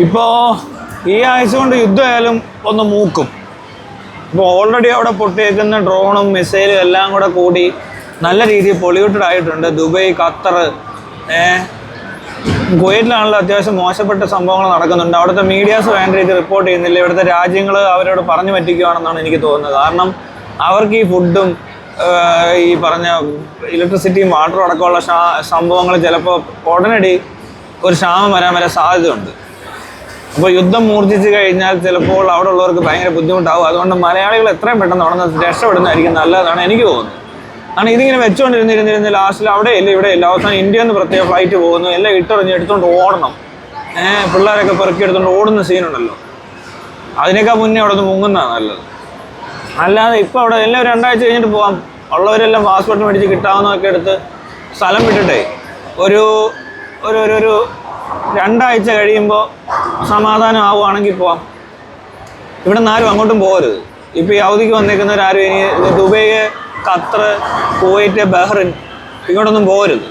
ഇപ്പോൾ ഈ ആഴ്ച കൊണ്ട് യുദ്ധമായാലും ഒന്ന് മൂക്കും. ഇപ്പോൾ ഓൾറെഡി അവിടെ പൊട്ടിയേക്കുന്ന ഡ്രോണും മിസൈലും എല്ലാം കൂടെ കൂടി നല്ല രീതിയിൽ പൊള്യൂട്ടഡ് ആയിട്ടുണ്ട്. ദുബൈ, ഖത്തർ, കുവൈറ്റിലാണല്ലോ അത്യാവശ്യം മോശപ്പെട്ട സംഭവങ്ങൾ നടക്കുന്നുണ്ട്. അവിടുത്തെ മീഡിയാസ് വേണ്ട രീതിയിൽ റിപ്പോർട്ട് ചെയ്യുന്നില്ല. ഇവിടുത്തെ രാജ്യങ്ങൾ അവരോട് പറഞ്ഞു പറ്റിക്കുകയാണെന്നാണ് എനിക്ക് തോന്നുന്നത്. കാരണം അവർക്ക് ഈ ഫുഡും ഈ പറഞ്ഞ ഇലക്ട്രിസിറ്റിയും വാട്ടറും അടക്കമുള്ള സംഭവങ്ങൾ ചിലപ്പോൾ ഉടനടി ഒരു ക്ഷാമം വരാൻ സാധ്യതയുണ്ട്. അപ്പോൾ യുദ്ധം മൂർച്ഛിച്ച് കഴിഞ്ഞാൽ ചിലപ്പോൾ അവിടെ ഉള്ളവർക്ക് ഭയങ്കര ബുദ്ധിമുട്ടാകും. അതുകൊണ്ട് മലയാളികൾ എത്രയും പെട്ടെന്ന് അവിടെ നിന്ന് രക്ഷപ്പെടുന്നതായിരിക്കും നല്ലതാണ് എനിക്ക് തോന്നുന്നത്. കാരണം ഇതിങ്ങനെ വെച്ചുകൊണ്ടിരുന്നിരുന്നിരുന്ന് ലാസ്റ്റിൽ അവിടെ ഇല്ല ഇവിടെ ഇല്ല, അവസാനം ഇന്ത്യയിൽ നിന്ന് പ്രത്യേക ഫ്ലൈറ്റ് പോകുന്നു, എല്ലാം എടുത്തുകൊണ്ട് ഓടണം. പിള്ളേരൊക്കെ പെറുക്കി എടുത്തുകൊണ്ട് ഓടുന്ന സീനുണ്ടല്ലോ, അതിനേക്കാൾ മുന്നേ അവിടെ നിന്ന് മുങ്ങുന്നതാണ് നല്ലത്. അല്ലാതെ ഇപ്പോൾ അവിടെ എല്ലാം 2 ആഴ്ച കഴിഞ്ഞിട്ട് പോകാം. ഉള്ളവരെല്ലാം പാസ്പോർട്ട് മേടിച്ച് കിട്ടാവുന്നതൊക്കെ എടുത്ത് സ്ഥലം വിട്ടിട്ടേ ഒരു 2 ആഴ്ച കഴിയുമ്പോൾ സമാധാനം ആവുകയാണെങ്കിൽ പോവാം. ഇവിടെ നിന്ന് ആരും അങ്ങോട്ടും പോകരുത്. ഇപ്പോൾ ഈ അവധിക്ക് വന്നേക്കുന്നവരാരും ഇനി ദുബൈ, ഖത്തർ, കുവൈറ്റ്, ബഹ്റിൻ ഇങ്ങോട്ടൊന്നും പോകരുത്.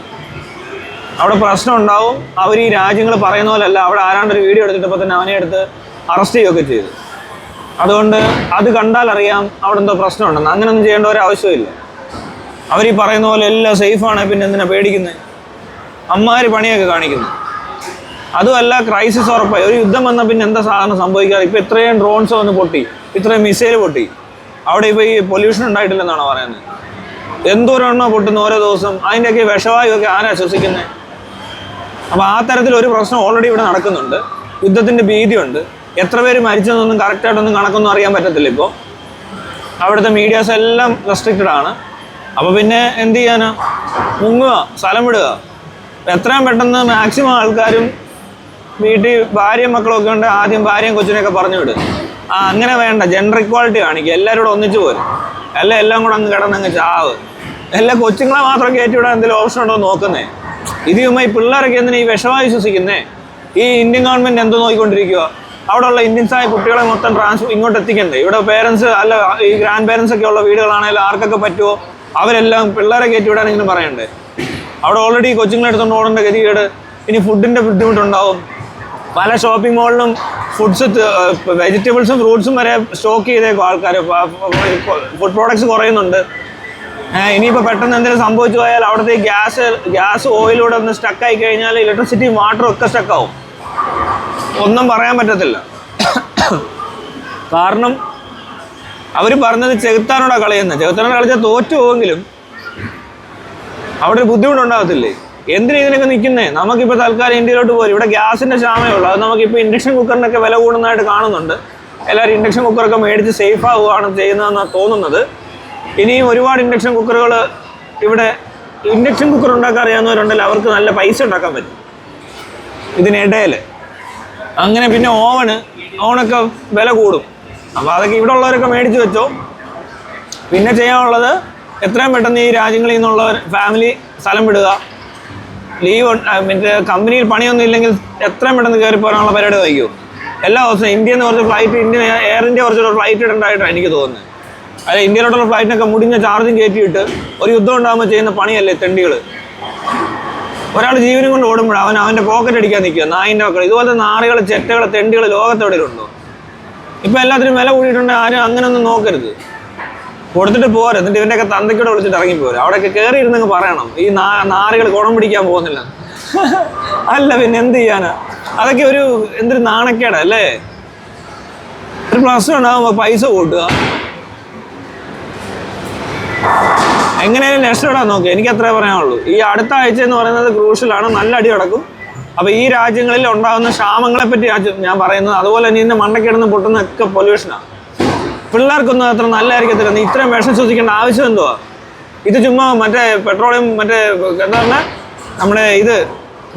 അവിടെ പ്രശ്നം ഉണ്ടാവും. അവർ ഈ രാജ്യങ്ങൾ പറയുന്ന പോലെയല്ല. അവിടെ ആരാണ്ടൊരു വീഡിയോ എടുത്തിട്ടപ്പോൾ തന്നെ അവനെ എടുത്ത് അറസ്റ്റ് ചെയ്യുകയൊക്കെ ചെയ്തു. അതുകൊണ്ട് അത് കണ്ടാലറിയാം അവിടെ എന്തോ പ്രശ്നമുണ്ടെന്ന്. അങ്ങനെയൊന്നും ചെയ്യേണ്ട ഒരു ആവശ്യമില്ല. അവർ ഈ പറയുന്ന പോലെ എല്ലാം സേഫാണ്, പിന്നെ എന്തിനാ പേടിക്കുന്നത്? അമ്മാര് പണിയൊക്കെ കാണിക്കുന്നു. അതുമല്ല, ക്രൈസിസ് ഉറപ്പായി. ഒരു യുദ്ധം വന്നാൽ പിന്നെ എന്താ സാധാരണ സംഭവിക്കാറ്? ഇപ്പോൾ ഇത്രയും ഡ്രോൺസ് വന്ന് പൊട്ടി, ഇത്രയും മിസൈൽ പൊട്ടി. അവിടെ ഇപ്പോൾ ഈ പൊല്യൂഷൻ ഉണ്ടായിട്ടില്ലെന്നാണ് പറയുന്നത്. എന്തോരെണ്ണോ പൊട്ടുന്ന ഓരോ ദിവസം. അതിൻ്റെയൊക്കെ വിഷവായുവൊക്കെ ആരാ ശ്വസിക്കുന്നത്? അപ്പോൾ ആ തരത്തിലൊരു പ്രശ്നം ഓൾറെഡി ഇവിടെ നടക്കുന്നുണ്ട്. യുദ്ധത്തിൻ്റെ ഭീതിയുണ്ട്. എത്ര പേര് മരിച്ചെന്നൊന്നും കറക്റ്റായിട്ടൊന്നും കണക്കൊന്നും അറിയാൻ പറ്റത്തില്ല. ഇപ്പോൾ അവിടുത്തെ മീഡിയാസ് എല്ലാം റെസ്ട്രിക്റ്റഡ് ആണ്. അപ്പോൾ പിന്നെ എന്ത് ചെയ്യാനാ? മുങ്ങുക, സ്ഥലം വിടുക. എത്രയും പെട്ടെന്ന് മാക്സിമം ആൾക്കാരും വീട്ടിൽ ഭാര്യയും മക്കളൊക്കെ ഉണ്ട്, ആദ്യം ഭാര്യയും കൊച്ചിനെയൊക്കെ പറഞ്ഞു വിടും. അങ്ങനെ വേണ്ട, ജെൻഡർ ഇക്വാളിറ്റി കാണിക്കുക. എല്ലാവരും കൂടെ ഒന്നിച്ചു പോരും. എല്ലാം കൂടെ അങ്ങ് കിടന്നങ്ങ് ചാവ്. എല്ലാ കൊച്ചുങ്ങളെ മാത്രം കയറ്റിവിടാൻ എന്തെങ്കിലും ഓപ്ഷൻ ഉണ്ടോ നോക്കുന്നേ. ഈ പിള്ളേരൊക്കെ എന്തിനാ ഈ വിഷമായി വിശ്വസിക്കുന്നേ? ഈ ഇന്ത്യൻ ഗവൺമെൻറ് എന്തോ നോക്കിക്കൊണ്ടിരിക്കുക? അവിടെ ഉള്ള ഇന്ത്യൻസായ കുട്ടികളെ മൊത്തം ഇങ്ങോട്ട് എത്തിക്കണ്ടേ? ഇവിടെ പേരൻസ് അല്ല, ഈ ഗ്രാൻഡ് പേരൻസ് ഒക്കെ ഉള്ള വീടുകളാണെങ്കിലും ആർക്കൊക്കെ പറ്റുമോ അവരെല്ലാം പിള്ളേരെ കയറ്റിവിടാൻ ഇങ്ങനെ പറയണ്ടേ? അവിടെ ഓൾറെഡി കൊച്ചുങ്ങളെ എടുത്തുകൊണ്ട് ഓടേണ്ട ഗതികേട്. ഇനി ഫുഡിൻ്റെ ബുദ്ധിമുട്ടുണ്ടാവും. പല ഷോപ്പിംഗ് മാളിലും ഫുഡ്സ്, വെജിറ്റബിൾസും ഫ്രൂട്ട്സും വരെ സ്റ്റോക്ക് ചെയ്തേക്കും ആൾക്കാർ. ഫുഡ് പ്രോഡക്ട്സ് കുറയുന്നുണ്ട്. ഇനിയിപ്പോൾ പെട്ടെന്ന് എന്തെങ്കിലും സംഭവിച്ചു പോയാൽ അവിടുത്തെ ഗ്യാസ് ഓയിലൂടെ ഒന്ന് സ്റ്റക്കായി കഴിഞ്ഞാൽ ഇലക്ട്രിസിറ്റിയും വാട്ടറും ഒക്കെ സ്റ്റക്കാവും. ഒന്നും പറയാൻ പറ്റത്തില്ല. കാരണം അവർ പറഞ്ഞത് ചെകുത്താനോടാണ് കളിയുന്നത്. ചെകുത്താനോട് കളിച്ചാൽ തോറ്റു പോവെങ്കിലും അവിടെ ഒരു ബുദ്ധിമുട്ടുണ്ടാകത്തില്ലേ? എന്തിനാ ഇതിനൊക്കെ നിൽക്കുന്നേ? നമുക്കിപ്പോൾ തൽക്കാലം ഇന്ത്യയിലോട്ട് പോരും. ഇവിടെ ഗ്യാസിൻ്റെ ക്ഷാമമേ ഉള്ളൂ. അത് നമുക്കിപ്പോൾ ഇൻഡക്ഷൻ കുക്കറിനൊക്കെ വില കൂടുന്നതായിട്ട് കാണുന്നുണ്ട്. എല്ലാവരും ഇൻഡക്ഷൻ കുക്കറൊക്കെ മേടിച്ച് സേഫ് ആവുകയാണ് ചെയ്യുന്നതെന്നാണ് തോന്നുന്നത്. ഇനിയും ഒരുപാട് ഇൻഡക്ഷൻ കുക്കറുകൾ ഇവിടെ, ഇൻഡക്ഷൻ കുക്കർ ഉണ്ടാക്കാൻ അറിയാവുന്നവരുണ്ടല്ലോ, അവർക്ക് നല്ല പൈസ ഉണ്ടാക്കാൻ പറ്റും ഇതിനിടയിൽ. അങ്ങനെ പിന്നെ ഓവണൊക്കെ വില കൂടും. അപ്പോൾ അതൊക്കെ ഇവിടെ ഉള്ളവരൊക്കെ മേടിച്ച് വെച്ചോ. പിന്നെ ചെയ്യാനുള്ളത് എത്രയും പെട്ടെന്ന് ഈ രാജ്യങ്ങളിൽ നിന്നുള്ളവർ ഫാമിലി സ്ഥലം വിടുക. ലീവ് കമ്പനിയിൽ പണിയൊന്നും ഇല്ലെങ്കിൽ എത്രയും പെട്ടെന്ന് കയറി പോരാനുള്ള പരിപാടി വയ്ക്കൂ. എല്ലാ ദിവസവും ഇന്ത്യയിൽ നിന്ന് കുറച്ച് ഫ്ലൈറ്റ്, എയർ ഇന്ത്യ കുറച്ചൊരു ഫ്ലൈറ്റ് ഇടേണ്ടതായിട്ടാണ് എനിക്ക് തോന്നുന്നത്. അല്ല, ഇന്ത്യയിലോട്ടുള്ള ഫ്ലൈറ്റിനൊക്കെ മുടിഞ്ഞ ചാർജും കയറ്റിയിട്ട് ഒരു യുദ്ധം ഉണ്ടാകുമ്പോൾ ചെയ്യുന്ന പണിയല്ലേ തെണ്ടികൾ. ഒരാൾ ജീവനും കൊണ്ട് ഓടുമ്പോഴാണ് അവൻ്റെ പോക്കറ്റ് അടിക്കാൻ നിൽക്കുക. നായിൻ്റെ മക്കൾ, ഇതുപോലത്തെ നാറുകൾ, ചെറ്റകൾ, തെണ്ടികൾ ലോകത്തെവിടെയുണ്ടോ? ഇപ്പോൾ എല്ലാത്തിനും വില കൂടിയിട്ടുണ്ടെങ്കിൽ ആരും അങ്ങനെയൊന്നും നോക്കരുത്. കൊടുത്തിട്ട് പോരാ. എന്നിട്ട് ഇവൻ്റെയൊക്കെ തന്തയ്ക്കൂടെ വിളിച്ചിട്ട് ഇറങ്ങിപ്പോരാ. അവിടെയൊക്കെ കയറി ഇരുന്നങ്ങ് പറയണം ഈ നാറുകൾ കുണം പിടിക്കാൻ പോകുന്നില്ല. അല്ല പിന്നെ എന്ത് ചെയ്യാനാ? അതൊക്കെ എന്തൊരു നാണക്കേടല്ലേ? ഒരു പ്രശ്നം ഉണ്ടാകുമ്പോൾ പൈസ കൂട്ടുക. എങ്ങനെയാലും രക്ഷപ്പെടാൻ നോക്കുക. എനിക്ക് അത്രേ പറയാനുള്ളൂ. ഈ അടുത്ത ആഴ്ച എന്ന് പറയുന്നത് ക്രൂഷ്യലാണ്. നല്ല അടി നടക്കും. അപ്പോൾ ഈ രാജ്യങ്ങളിൽ ഉണ്ടാകുന്ന ക്ഷാമങ്ങളെ പറ്റി ഞാൻ പറയുന്നത്. അതുപോലെ തന്നെ ഇതിൻ്റെ മണ്ടക്കിടന്ന് പൊട്ടുന്നതൊക്കെ പൊല്യൂഷനാണ്. പിള്ളേർക്കൊന്നും അത്ര നല്ലതായിരിക്കത്തില്ല. നീ ഇത്രയും വിഷം ശ്വസിക്കേണ്ട ആവശ്യം എന്തുവാ? ഇത് ചുമ്മാ മറ്റേ പെട്രോളിയം, മറ്റേ എന്താ പറഞ്ഞാൽ നമ്മുടെ ഇത്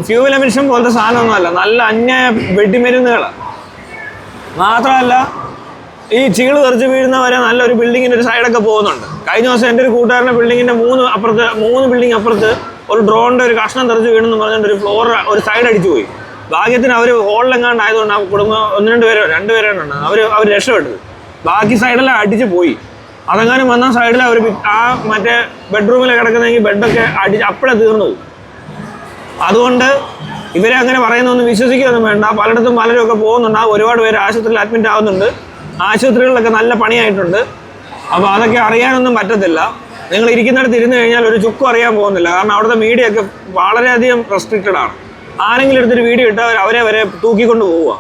ഫ്യൂവൽ എമിഷൻ പോലത്തെ സാധനമൊന്നുമല്ല. നല്ല അന്യായ വെടിമരുന്നുകളാണ്. മാത്രമല്ല ഈ ചീള് തെറിച്ച് വീഴുന്നവരെ നല്ലൊരു ബിൽഡിങ്ങിൻ്റെ ഒരു സൈഡൊക്കെ പോകുന്നുണ്ട്. കഴിഞ്ഞ ദിവസം എൻ്റെ ഒരു കൂട്ടുകാരൻ്റെ ബിൽഡിങ്ങിൻ്റെ 3 ബിൽഡിംഗ് അപ്പുറത്ത് ഒരു ഡ്രോണിൻ്റെ ഒരു കഷ്ണം തെറിച്ച് വീണെന്ന് പറഞ്ഞിട്ട് ഒരു ഫ്ലോർ, ഒരു സൈഡ് അടിച്ചു പോയി. ഭാഗ്യത്തിന് അവർ ഹോളിലെങ്ങാണ്ട് ആയതുകൊണ്ട് ആ കുടുംബം 2 പേരാണ് അവർ രക്ഷപ്പെട്ടത്. ബാക്കി സൈഡെല്ലാം അടിച്ച് പോയി. അതെങ്ങാനും വന്ന സൈഡിൽ അവർ ആ മറ്റേ ബെഡ്റൂമിൽ കിടക്കുന്നെങ്കിൽ ബെഡൊക്കെ അപ്പോഴേ തീർന്നു പോകും. അതുകൊണ്ട് ഇവരെ അങ്ങനെ പറയുന്നൊന്നും വിശ്വസിക്കുകയൊന്നും വേണ്ട. പലയിടത്തും പലരും പോകുന്നുണ്ടാവും. ഒരുപാട് പേര് ആശുപത്രിയിൽ അഡ്മിറ്റ് ആവുന്നുണ്ട്. ആശുപത്രികളിലൊക്കെ നല്ല പണിയായിട്ടുണ്ട്. അപ്പോൾ അതൊക്കെ അറിയാനൊന്നും പറ്റത്തില്ല. നിങ്ങൾ ഇരിക്കുന്നിടത്ത് ഇരുന്ന് കഴിഞ്ഞാൽ ഒരു ചുക്കും അറിയാൻ പോകുന്നില്ല. കാരണം അവിടുത്തെ മീഡിയ ഒക്കെ വളരെയധികം റെസ്ട്രിക്റ്റഡ് ആണ്. ആരെങ്കിലും എടുത്തൊരു വീഡിയോ ഇട്ടാൽ അവരെ വരെ തൂക്കിക്കൊണ്ട് പോവുക.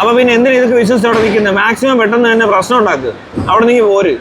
അപ്പോൾ പിന്നെ എന്തിനാ ഇതൊക്കെ വിശ്വസിച്ച് അവിടെ നിൽക്കുന്നത്? മാക്സിമം പെട്ടെന്ന് തന്നെ പ്രശ്നം ഉണ്ടാക്കുക. അവിടെ നിന്ന് പോര്.